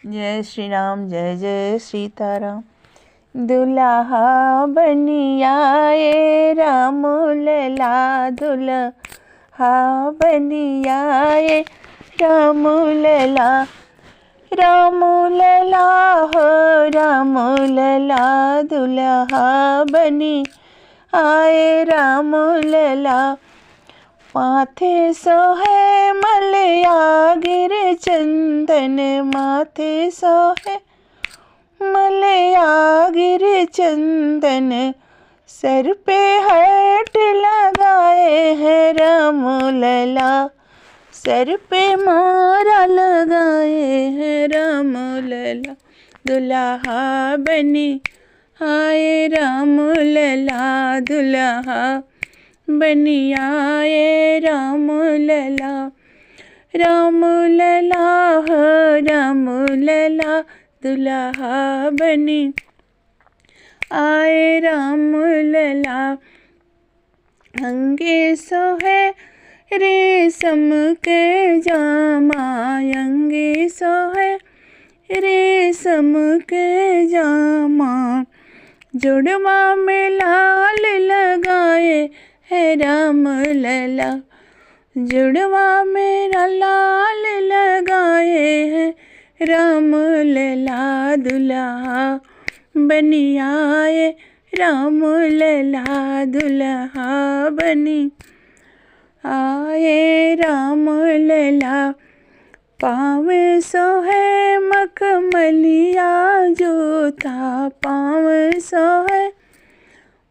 जय श्री राम, जय जय सीताराम। दुल्हा बनी आए राम लला, दुल्हा बनी आए राम लला। राम लला हो राम लला, दुल्हा बनी आए राम लला। माथे सोहे मलया गिर चंदन, माथे सोहे मलया गिर चंदन। सर पे हट लगाए हैं राम लला, सर पे मारा लगाए हैं राम लला। दुल्हा बनी आए राम लला, दुल्हा बनी आए राम लला। राम लला हो राम लला, दुल्हा बनी आए राम लला। अंगे सोहे रेशम के जामा, अंगे सोहे रेशम के जामा। जुड़वा में लाल लगाए है राम लला, जुड़वा मेरा लाल लगाए हैं राम लला। दुल्हा बनी आए राम लला, दुल्हा बनी आए राम लला। पाँव सोहे मखमलिया जूता, पाँव सोहे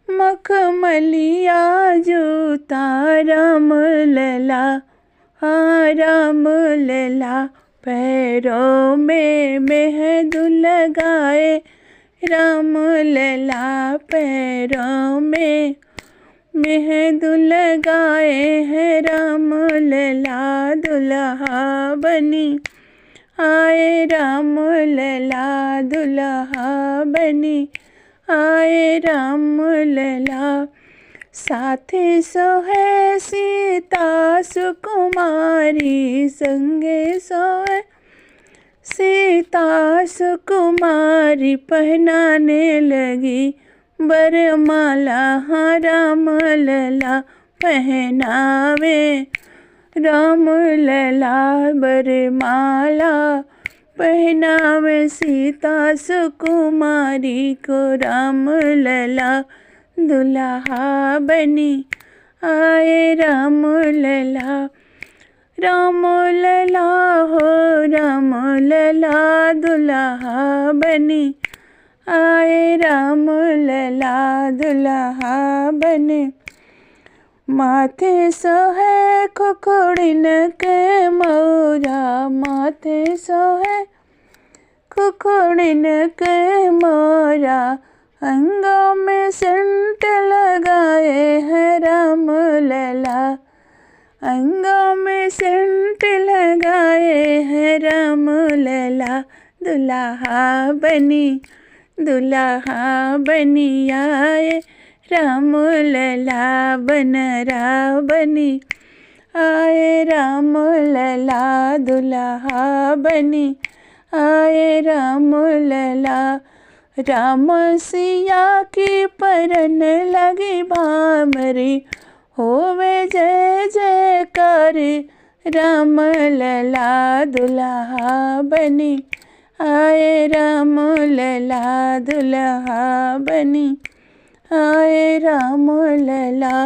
मखमलिया जूता। राम लला हाँ राम लला, पैरों में मेहंदी लगाए राम लला, पैरों में मेहंदी लगाए हैं राम लला। दुल्हा बनी आए राम लला, दुल्हा बनी आए राम लला। साथे सोहे सीता सुकुमारी, संगे सोहे सीता सुकुमारी। पहनाने लगी बरमाला हाँ राम लला, पहनावे राम लला बरमाला। पहनावे सीता सुकुमारी को राम लला, दुल्हा बनी आए राम लला। राम लला हो राम लला, दुल्हा बनी आए राम लला, दुल्हा बने। माथे सोहे खुखुड़िन के मोरा, माथे सोहे खुखुड़िन के मोरा। अंगों में सेंट लगाए हैं राम लला, अंगों में सेंट लगाए हैं राम लला। दुल्हा बनी आए राम लला, बनरा बनी आए राम लला। दुल्हा बनी आए राम लला। राम सिया की परन लगी भामरी, होवे जय जयकार राम लला। दुल्हा बनी आए राम लला, दुल्हा बनी आए राम लला।